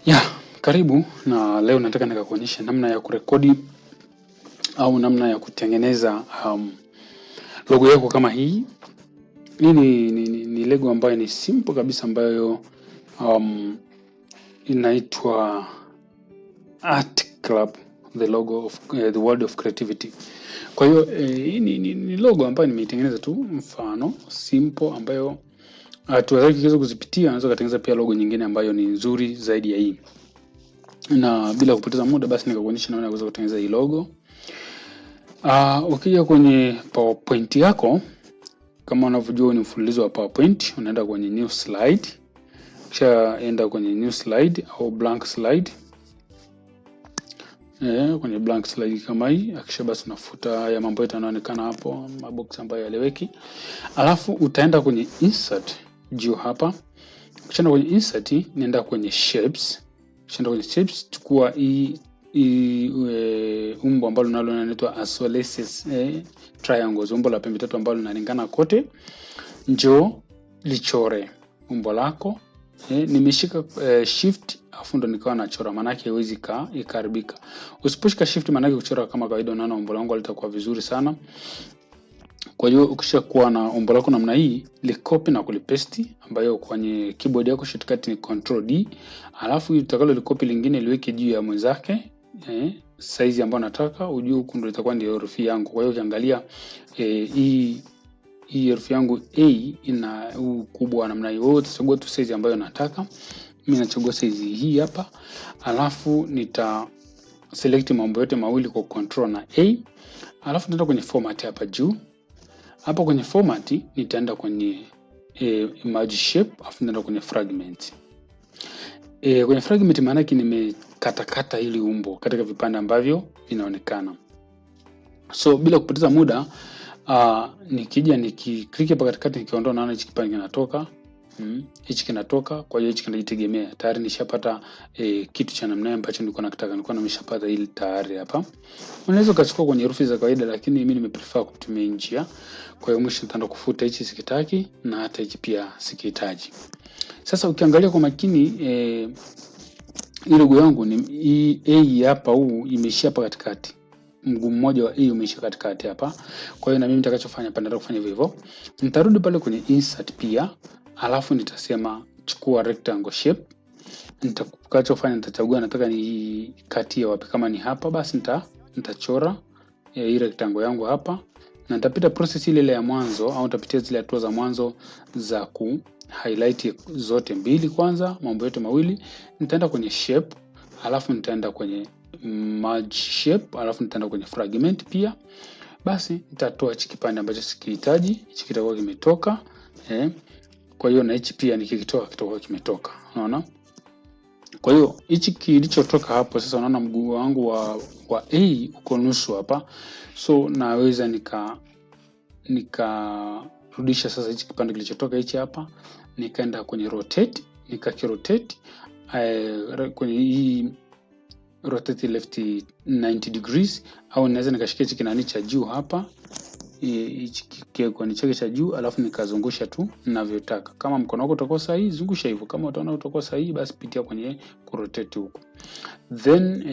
Ya, karibu na leo nataka nikakuonyesha namna ya kurekodi au namna ya kutengeneza logo yako kama hii. Hii ni logo ambayo ni simple kabisa ambayo inaitwa Art Club, the logo of the world of creativity. Kwa hiyo hii ni logo ambayo nimeitengeneza tu mfano simple ambayo hatua zake kiweza kuzipitia, unaweza kutengeneza pia logo nyingine ambayo ni nzuri zaidi ya hii. Na bila kupoteza muda basi nikakuonyesha namna ya kuweza kutengeneza hii logo. Ukija kwenye PowerPoint yako, kama unavyojua ni mfululizo wa PowerPoint, unaenda kwenye new slide. Kisha enda kwenye new slide au blank slide. Kwenye blank slide kama hii, akisha basi unafuta haya mambo yote yanayoonekana hapo, mabox ambayo yaeleweki. Alafu utaenda kwenye insert juu hapa. Kisha kwenye insert nenda kwenye shapes. Kisha kwenye shapes chukua hii umbo ambalo nalo linaitwa isosceles triangles, umbo la pembe tatu ambalo linalingana kote. Njoo lichore umbo lako. Nimeshika shift afu ndo nikawa nachora, maana yake haiwezi ikaribika. Usiposhika shift maana yake kuchora kama kawaida, unaona umbo langu litakuwa vizuri sana. Kwa hiyo ukishakuwa na umbo lako namna hii, likopi na kulipaste, ambayo kwenye keyboard yako shortcut ni Control D. Alafu utakalo likopi lingine liweke juu ya mwenzake, size ambayo nataka, ujue huko ndio itakuwa ndio herufi yangu. Kwa hiyo ukiangalia hii herufi yangu A ina ukubwa namna hiyo. Wewe utachagua tu size ambayo nataka. Mimi nachagua size hii hapa. Alafu nita select mambo yote mawili kwa Control na A. Alafu nitaenda kwenye format hapa juu. Hapa kwenye format nitaenda kwenye image shape, alafu nitaenda kwenye fragment. Kwenye fragment maana yake nimekatakata ili umbo katika vipande ambavyo vinaonekana. So bila kupoteza muda, nikija nikiklik hapa katikati nikiondoa, naona hichi kipande kinatoka. Hichi kinatoka, kwa hiyo hichi kinajitegemea. Tayari nishapata kitu cha namna ambacho nilikuwa nataka, nilikuwa nimeshapata hili tayari hapa. Unaweza ukachukua kwenye herufi za kawaida, lakini mimi nimeprefer kutumia njia. Kwa hiyo mwisho nitaenda kufuta hichi sikitaki, na hata hichi pia sikihitaji. Sasa ukiangalia kwa makini hii logo yangu ni A hapa, huu imeishia hapa katikati. Mguu mmoja wa A umeishia katikati hapa. Kwa hiyo na mimi nitakachofanya hapa, nataka kufanya hivyo. Nitarudi pale kwenye insert pia, alafu nitasema chukua rectangle shape. Nitakachofanya nitachagua nataka ni kati ya wapi, kama ni hapa basi nitachora hii rectangle yangu hapa, na nitapita process ile ya mwanzo, au nitapitia zile hatua za mwanzo za ku highlight zote mbili kwanza, mambo yote mawili. Nitaenda kwenye shape, alafu nitaenda kwenye merge shape, alafu nitaenda kwenye fragment pia. Basi nitatoa hichi kipande ambacho sikihitaji, hichi kitakuwa kimetoka. Kwa hiyo na hichi pia nikikitoa kitakuwa kimetoka. Unaona? Kwa hiyo hichi kilichotoka hapo sasa, unaona mguu wangu wa A uko nusu hapa. So naweza nikarudisha sasa hichi kipande kilichotoka hichi hapa, nikaenda kwenye rotate, nikakirotate kwenye hii rotate left 90 degrees, au naweza nikashikia hichi kinani cha juu hapa, hichi kikioni chake cha juu, alafu nikazungusha tu ninavyotaka. Kama mkono wako utakuwa sahihi, zungusha hivyo. Kama utaona utakuwa sahihi, basi pitia kwenye rotate huko. Then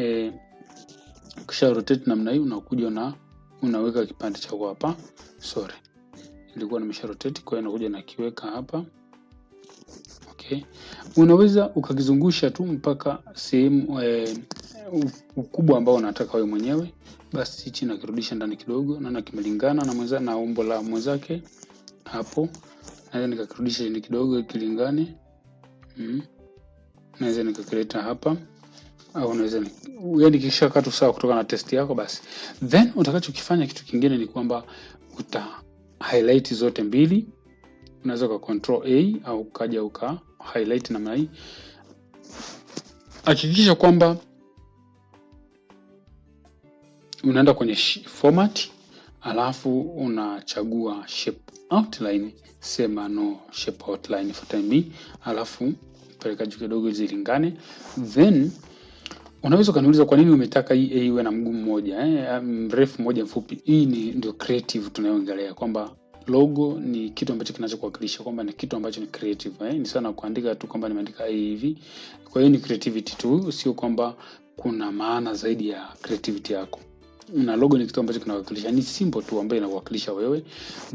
kisha rotate namna hii, unakuja unaweka kipande chako hapa. Sorry, nilikuwa nimesha rotate, kwa hiyo nakuja nakiweka hapa. Okay, unaweza ukakizungusha tu mpaka sehemu ukubwa ambao unataka wewe mwenyewe. Basi hichi nakirudisha ndani kidogo, naona kimelingana na umbo la mwenzake hapo. Naweza nikakirudisha chini kidogo kilingane. Naweza nikakileta hapa, au naweza yaani kisha katu sawa kutoka na test yako basi. Then utakachokifanya kitu kingine ni kwamba uta highlight zote mbili. Unaweza kwa Control A au kaja uka highlight namna hii. Hakikisha kwamba unaenda kwenye format, alafu unachagua shape outline, sema no shape outline for time being, alafu peleka juu kidogo zilingane. Then unaweza kaniuliza kwa nini umetaka hii iwe na mguu mmoja mrefu mmoja mfupi. Hii ndio creative tunayoangalia, kwamba logo ni kitu ambacho kinachokuwakilisha kwamba ni kitu ambacho ni creative. Ni sana kuandika tu kwamba nimeandika hivi. Kwa hiyo ni creativity tu, sio kwamba kuna maana zaidi ya creativity yako. Na logo ni kitu ambacho kinawakilisha, ni symbol tu ambayo inawakilisha wewe.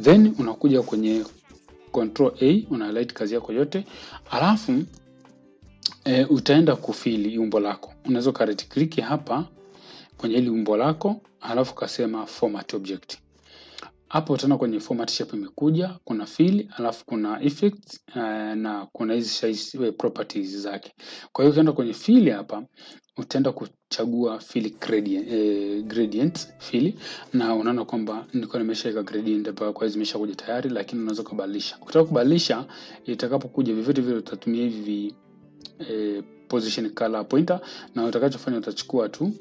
Then unakuja kwenye Control A, una highlight kazi yako yote. Alafu utaenda kufili umbo lako. Unaweza ka right click hapa kwenye ile umbo lako, alafu kasema format object. Hapo utaenda kwenye format shape imekuja, kuna fill, alafu kuna effects na kuna hizi size properties zake. Kwa hiyo ukienda kwenye fill hapa, utaenda kuchagua fill gradient fill, na unaona kwamba nilikuwa nimeshaweka gradient hapa, kwa hiyo zimeshakuja tayari, lakini unaweza kubadilisha. Ukitaka kubadilisha, itakapokuja vyovyote vile utatumia hivi position color pointer, na utakachofanya utachukua tu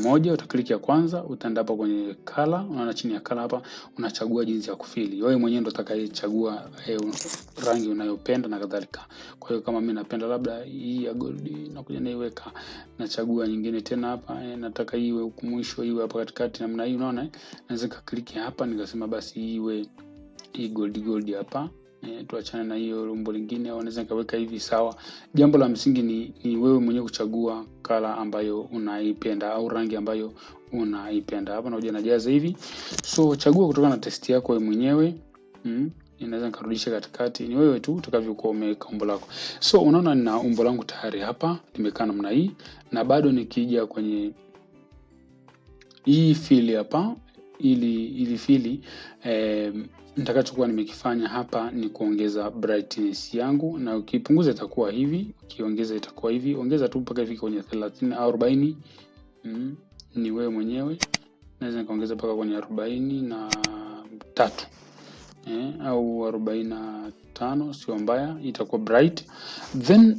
moja, utaklik ya kwanza, utaenda hapa kwenye color, unaona chini ya color hapa unachagua jinsi ya kufili. Wewe mwenyewe ndo utakayechagua rangi unayopenda na kadhalika. Kwa hiyo kama mimi napenda labda hii ya gold, nakuja naiweka, nachagua nyingine tena hapa, nataka iwe huku mwisho, iwe hapa katikati namna hii, unaona. Naweza click hapa nikasema basi iwe hii gold hapa. Tuachane na hiyo umbo lingine, au naweza nikaweka hivi, sawa. Jambo la msingi ni wewe mwenyewe kuchagua color ambayo unaipenda au rangi ambayo unaipenda. Hapa nakuja najaza hivi. So chagua kutokana na test yako wewe mwenyewe. Inaweza nikarudisha katikati, ni wewe tu utakavyokuwa umeweka umbo lako. So unaona nina umbo langu tayari hapa limekaa namna hii, na bado nikija kwenye hii fill hapa, ili fill nitakachokuwa nimekifanya hapa ni kuongeza brightness yangu, na ukipunguza itakuwa hivi, ukiongeza itakuwa hivi. Ongeza tu mpaka ifike kwenye 30 au 40. Ni wewe mwenyewe. Naweza nikaongeza mpaka kwenye 43 au 45, sio mbaya, itakuwa bright. Then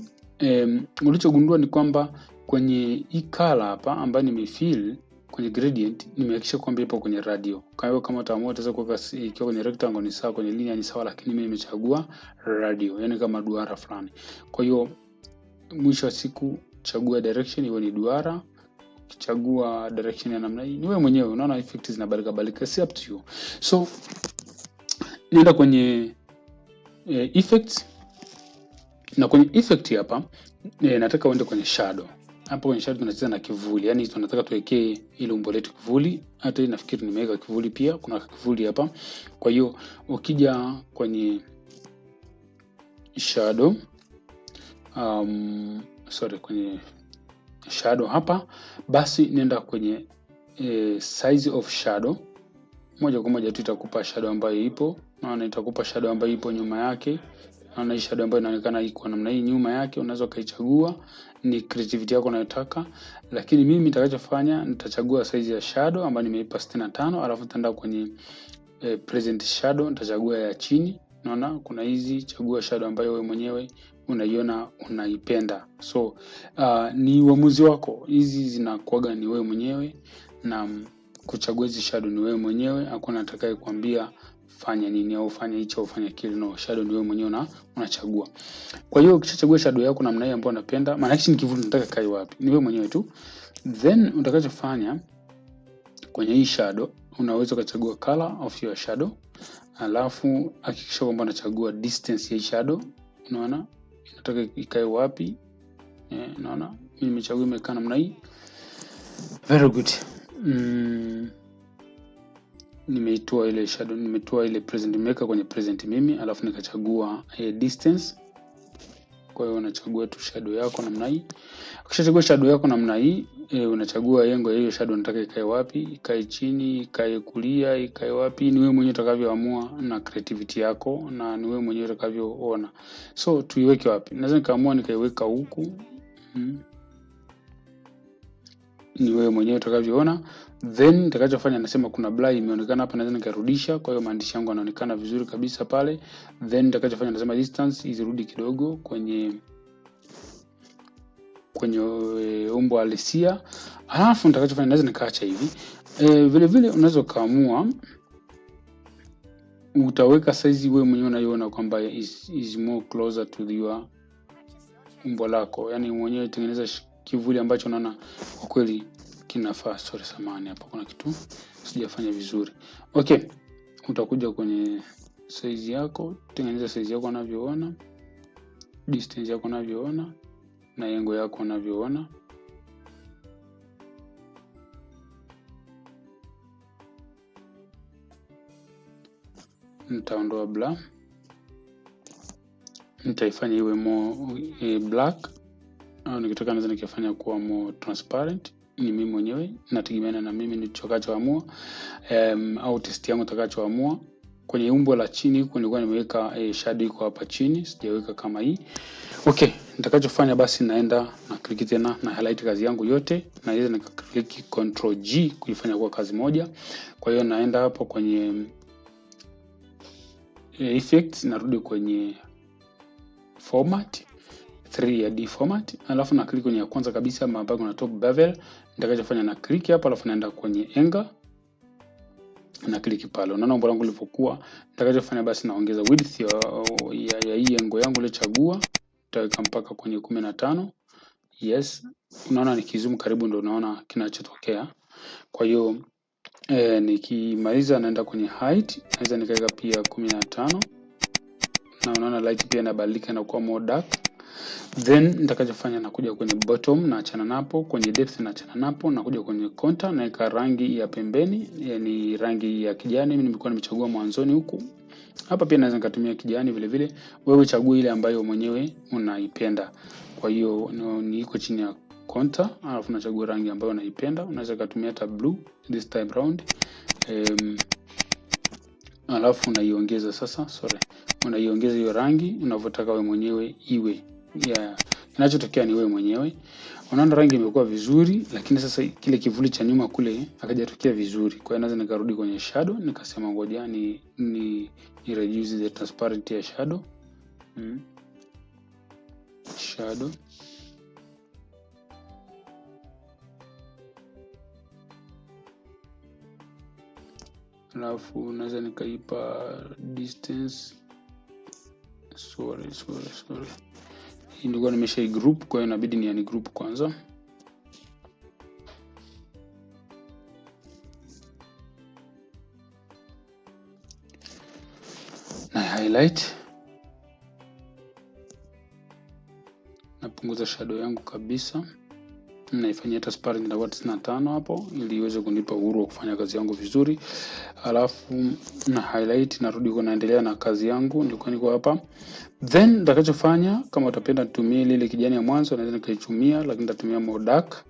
ulichogundua ni kwamba kwenye hii color hapa ambayo nimefill kwenye gradient, nimehakikisha kwamba ipo kwenye radio. Kwa hiyo kama utaamua utaweza kuweka ikiwa kwenye rectangle ni sawa, kwenye linear ni sawa, lakini mimi nimechagua radio, yani kama duara fulani. Kwa hiyo mwisho wa siku chagua direction iwe ni duara. Ukichagua direction ya namna hii, ni wewe mwenyewe, unaona effects zinabadilika badilika, si up to you. So nenda kwenye effects, na kwenye effect hapa nataka uende kwenye shadow. Hapo kwenye shadow tunacheza na kivuli, yani tunataka tuwekee ile umbo letu kivuli. Hata hii nafikiri nimeweka kivuli pia, kuna kivuli hapa. Kwa hiyo ukija kwenye shadow, kwenye shadow hapa, basi nenda kwenye size of shadow. Moja kwa moja tu itakupa shadow ambayo ipo, naona itakupa shadow ambayo ipo nyuma yake. Naona hii shadow ambayo inaonekana iko namna hii nyuma yake, unaweza kaichagua, ni creativity yako unayotaka. Lakini mimi nitakachofanya nitachagua size ya shadow ambayo nimeipa 65, alafu nitaenda kwenye present shadow, nitachagua ya chini. Naona kuna hizi, chagua shadow ambayo wewe mwenyewe unaiona unaipenda. So ni uamuzi wako, hizi zinakuaga ni wewe mwenyewe, na kuchagua hizi shadow ni wewe mwenyewe. Hakuna atakaye kuambia fanya nini au fanya hicho au fanya kile, no. Shadow ni wewe mwenyewe unachagua. Kwa hiyo ukishachagua shadow yako namna hii ambayo unapenda, maana ni kivuli nataka kai wapi, ni wewe mwenyewe tu. Then utakachofanya kwenye hii shadow, unaweza kuchagua color of your shadow, alafu hakikisha kwamba unachagua distance ya shadow. Unaona nataka ikae wapi, unaona mimi nimechagua imekaa namna hii. Very good. Nimeitoa ile shadow, nimetoa ile present, nimeweka kwenye present mimi, alafu nikachagua distance. Kwa hiyo unachagua tu shadow yako namna hii. Ukishachagua shadow yako namna hii, unachagua yengo ya hiyo shadow unataka ikae wapi, ikae chini, ikae kulia, ikae wapi. Ni wewe mwenyewe utakavyoamua na creativity yako, na ni wewe mwenyewe utakavyoona. So tuiweke wapi? Naweza nikaamua nikaiweka huku. Ni wewe mwenyewe utakavyoona. Then nitakachofanya nasema kuna blur imeonekana hapa, naweza nikarudisha, kwa hiyo maandishi yangu yanaonekana vizuri kabisa pale. Then nitakachofanya nasema distance izirudi kidogo kwenye umbo halisia. Alafu nitakachofanya naweza nikaacha hivi. Vile vile unaweza kaamua utaweka size wewe mwenyewe unaiona kwamba is more closer to your umbo lako, yani mwenyewe tengeneza kivuli ambacho unaona kwa kweli kinafaa. Sorry, samahani, hapa kuna kitu sijafanya vizuri. Okay, utakuja kwenye size yako, tengeneza size yako unavyoona, distance yako unavyoona, na yengo yako unavyoona. Nitaondoa blur, nitaifanya iwe more black, au nikitaka naweza nikifanya kuwa more transparent. Ni mimi mwenyewe, nategemeana na mimi nitakachoamua au test yangu nitakachoamua. Kwenye umbo la chini huko nilikuwa nimeweka shadow iko hapa chini, sijaweka kama hii. Okay, nitakachofanya basi naenda na click tena na highlight kazi yangu yote, na hizo nika click Ctrl G kuifanya kuwa kazi moja. Kwa hiyo naenda hapo kwenye effects, narudi kwenye format 3D format, alafu na click kwenye ya kwanza kabisa ambapo kuna top bevel. Nitakachofanya na click hapa, alafu naenda kwenye angle na click pale. Unaona umbo langu lilipokuwa. Nitakachofanya basi naongeza width ya hii angle yangu niliyochagua, nitaweka mpaka kwenye 15. Yes, unaona nikizoom karibu ndio unaona kinachotokea. Kwa hiyo nikimaliza naenda kwenye height, naweza nikaweka pia 15, na unaona light pia inabadilika na kuwa more dark. Then nitakachofanya nakuja kwenye bottom na achana napo, kwenye depth na achana napo, nakuja kwenye contour naweka rangi ya pembeni, yani rangi ya kijani. Mimi nimekuwa nimechagua mwanzoni huku. Hapa pia naweza nikatumia kijani vile vile. Wewe chagua ile ambayo mwenyewe unaipenda. Kwa hiyo niko chini ya contour, alafu nachagua rangi ambayo unaipenda. Unaweza kutumia hata blue this time round. Alafu unaiongeza sasa, unaiongeza hiyo rangi unavyotaka wewe mwenyewe iwe. Kinachotokea ni wewe mwenyewe. Unaona rangi imekuwa vizuri, lakini sasa kile kivuli cha nyuma kule hakijatokea vizuri. Kwa hiyo naweza nikarudi kwenye shadow, nikasema ngoja ni reduce the transparency ya shadow. Shadow. Alafu naweza nikaipa distance. Sorry. Hii ndio nimesha group, kwa hiyo inabidi ni group kwanza. Na highlight. Napunguza shadow yangu kabisa. Naifanyia transparent na 95 hapo ili iweze kunipa uhuru wa kufanya kazi yangu vizuri. Alafu na highlight, narudi huko naendelea na kazi yangu, niko hapa. Then nitakachofanya, kama utapenda nitumie ile kijani ya mwanzo naweza nikaitumia, lakini nitatumia more dark,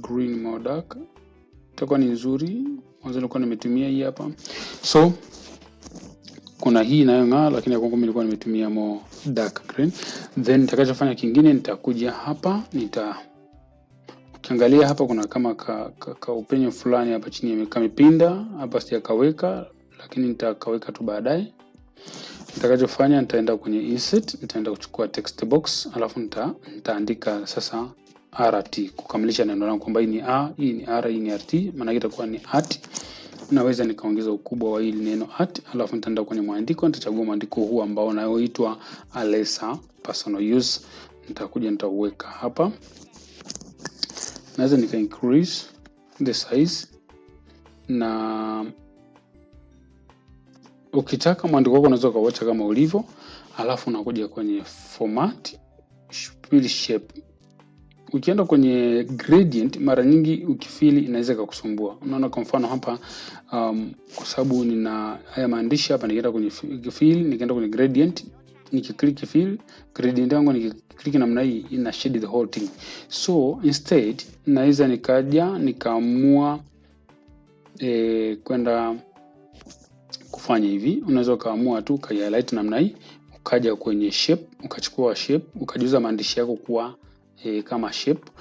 green more dark, itakuwa ni nzuri. Mwanzo nilikuwa nimetumia hii hapa, so kuna hii inayong'aa, lakini kwa mimi nilikuwa nimetumia more dark green. Then nitakachofanya kingine, nitakuja hapa, ukiangalia hapa kuna kama ka upenyo fulani hapa chini kamepinda, hapa sijakaweka, lakini nitakaweka tu baadaye. Nitakachofanya nitaenda kwenye insert, nitaenda kuchukua text box, alafu nitaandika sasa RT kukamilisha neno langu kwamba hii ni A, hii ni R, hii ni RT, maana itakuwa ni art. Naweza nikaongeza ukubwa wa hili neno art, alafu nitaenda kwenye mwandiko, nitachagua mwandiko huu ambao unaoitwa Alessa personal use. Nitakuja nitauweka hapa. Naweza nika increase the size, na ukitaka mwandiko wako unaweza kuacha kama ulivyo, alafu unakuja kwenye format, fill shape. Ukienda kwenye gradient, mara nyingi ukifili inaweza kukusumbua. Unaona kwa mfano hapa kwa sababu nina haya maandishi hapa, nikienda kwenye fill, nikaenda kwenye gradient, nikiklik fill, gradient yangu nikiklik namna hii ina shade the whole thing. So instead naweza nikaamua kwenda kufanya hivi. Unaweza kaamua tu ka highlight namna hii, ukaja kwenye shape, ukachukua shape, ukajuza maandishi yako kuwa kama shape.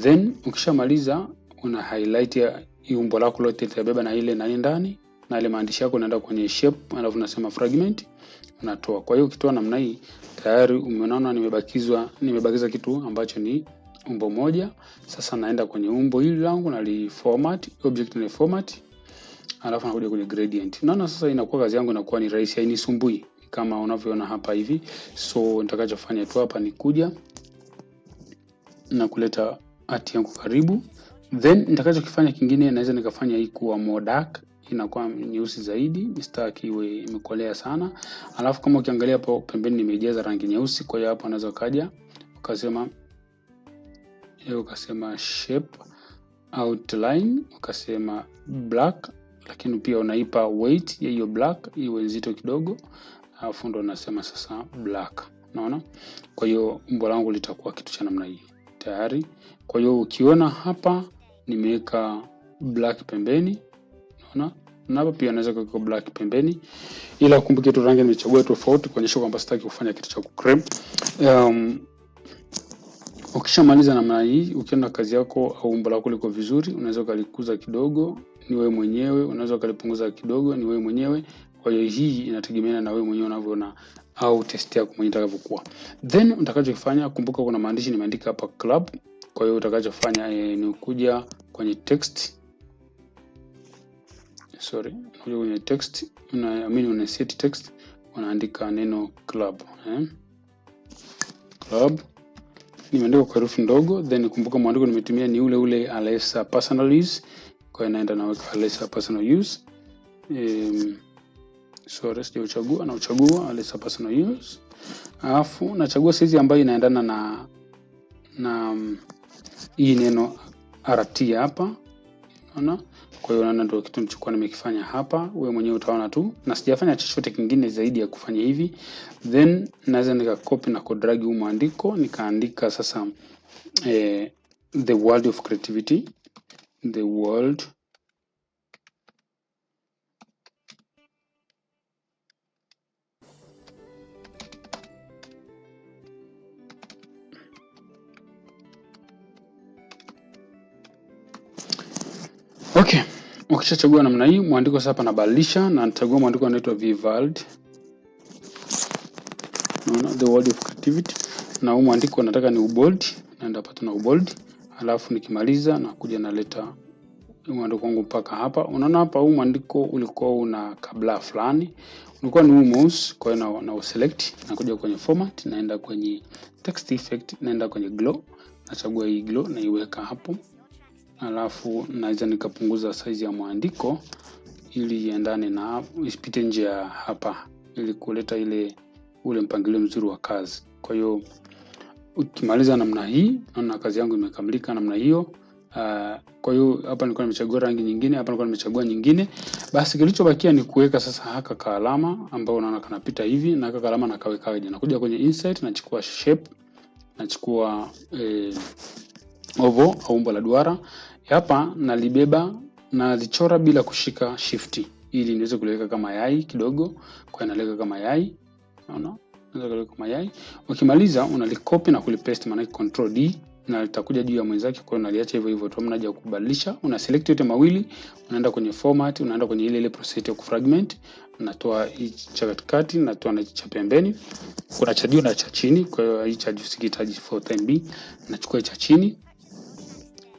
Then ukishamaliza una highlight ya umbo lako lote itabeba na ile ndani, na ile maandishi yako naenda kwenye shape, alafu unasema fragment, unatoa. Kwa hiyo ukitoa namna hii tayari umeona nimebakiza kitu ambacho ni umbo moja. Sasa naenda kwenye umbo hili langu na format, object na format, alafu nakuja kwenye gradient. Unaona sasa inakuwa kazi yangu inakuwa ni rahisi, hainisumbui kama unavyoona hapa hivi. So nitakachofanya tu hapa ni kuja na kuleta art yangu karibu. Then nitakachokifanya kingine, naweza nikafanya hii kuwa more dark, inakuwa nyeusi zaidi, mistari iwe imekolea sana. Alafu kama ukiangalia hapo pembeni nimejaza rangi nyeusi, kwa hiyo hapo unaweza ukaja ukasema shape outline, ukasema black, lakini pia unaipa weight ya hiyo black iwe nzito kidogo, alafu ndo unasema sasa black. Unaona? Kwa hiyo umbo langu litakuwa kitu cha namna hii tayari. Kwa hiyo ukiona hapa nimeweka black pembeni, unaona? Na hapa pia naweza kuweka black pembeni, ila kumbuke tu rangi nimechagua tofauti kuonyesha kwamba sitaki kufanya kitu cha kucreme. Ukishamaliza namna hii, ukiona kazi yako au umbo lako liko vizuri, unaweza kulikuza kidogo, ni wewe mwenyewe, unaweza kulipunguza kidogo, ni wewe mwenyewe. Kwa hiyo hii inategemeana na wewe mwenyewe unavyoona au test yako mwenyewe itakavyokuwa. Then utakachofanya, kumbuka kuna maandishi nimeandika hapa club. Kwa hiyo utakachofanya ni kuja kwenye text. Kuja kwenye text, una set text, unaandika neno club, club. Nimeandika kwa herufi ndogo, then kumbuka mwandiko nimetumia ni ule Alessa personal use. Kwa hiyo naenda na Alessa personal use. Sijauchagua, na uchagua Alessa personal use. Alafu nachagua size ambayo inaendana na hii neno RT hapa. Unaona? Kwa hiyo unaona ndio kitu nilichokuwa nimekifanya hapa. Wewe mwenyewe utaona tu, na sijafanya chochote kingine zaidi ya kufanya hivi. Then naweza nikacopy na kudrag huu mwandiko, nikaandika sasa the world of creativity, the world okay. Ukishachagua namna hii mwandiko sasa hapa nabadilisha, na nitachagua mwandiko unaitwa Vivaldi. Unaona, the world of creativity, na huu mwandiko nataka ni ubold, naenda hapa tuna ubold. Alafu nikimaliza na kuja naleta mwandiko wangu mpaka hapa. Unaona hapa huu mwandiko ulikuwa una kabla fulani, ulikuwa ni huu mouse. Kwa hiyo na select, na kuja kwenye format, naenda kwenye text effect, naenda kwenye glow, nachagua hii glow na iweka hapo. Alafu naweza nikapunguza size ya mwandiko ili iendane na isipite nje ya hapa, ili kuleta ule mpangilio mzuri wa kazi. Kwa hiyo ukimaliza namna hii, naona kazi yangu imekamilika namna hiyo. Kwa hiyo hapa nilikuwa nimechagua rangi nyingine, hapa nilikuwa nimechagua nyingine. Basi kilichobakia ni kuweka sasa haka kaalama ambao unaona kanapita hivi, na haka kaalama nakawekaje. Nakuja kwenye insert, nachukua shape, nachukua oval au umbo la duara. Hapa nalibeba na lichora bila kushika shift, ili niweze kuliweka kama yai kidogo. Kwa hiyo naleka kama yai. Unaona? Naweza kuweka kama yai. Ukimaliza unalikopi na kulipaste, maana control D, na litakuja juu ya mwenzake. Kwa hiyo unaliacha hivyo hivyo tu, mnaja kubadilisha, una select yote mawili, unaenda kwenye format, unaenda kwenye ile process ya kufragment, natoa hii cha katikati, natoa na cha pembeni. Kuna cha juu na cha chini, kwa hiyo hii cha juu sikihitaji for time B, nachukua cha chini.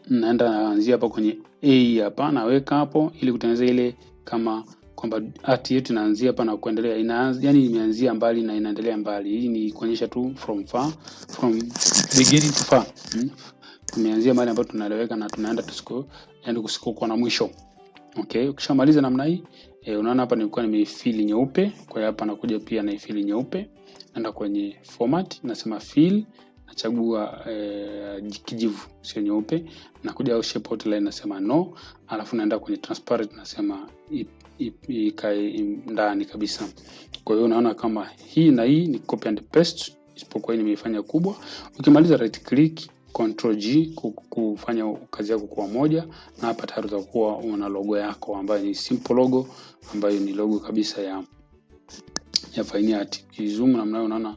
Naenda naanzia hapa kwenye A hapa, naweka hapo ili kutengeneza ile kama kwamba art yetu inaanzia hapa na kuendelea. Yani imeanzia mbali na inaendelea mbali. Hii ni kuonyesha tu from beginning to far. Tumeanzia mahali ambapo tunaeleweka na tunaenda kusiko na mwisho. Okay, ukishamaliza namna hii, unaona hapa nilikuwa nimefill nyeupe. Kwa hiyo hapa nakuja pia na fill nyeupe. Naenda kwenye format, nasema fill, nachagua kijivu sio nyeupe, nakuja au shape outline nasema no, alafu naenda kwenye transparent nasema ikae ndani kabisa. Kwa hiyo unaona kama hii na hii ni copy and paste, isipokuwa nimeifanya kubwa. Ukimaliza right click Ctrl G kufanya kazi yako kwa moja, na hapa tayari utakuwa una logo yako ambayo ni simple logo, ambayo ni logo kabisa ya Fine Art. Kizoom namna unaona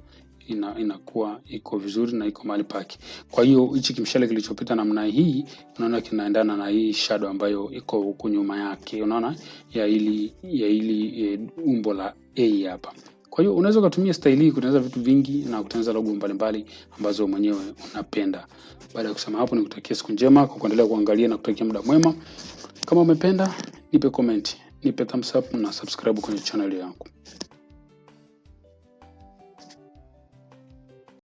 inakuwa iko vizuri na iko mahali pake. Kwa hiyo hichi kimshale kilichopita namna hii, unaona kinaendana na hii shadow ambayo iko huko nyuma yake, unaona ya ili umbo la A hapa. Kwa hiyo unaweza kutumia style hii kutengeneza vitu vingi na kutengeneza logo mbalimbali ambazo mwenyewe unapenda. Baada ya kusema hapo, nikutakia siku njema kwa kuendelea kuangalia na kutakia muda mwema. Kama umependa, nipe comment, nipe thumbs up na subscribe kwenye channel yangu.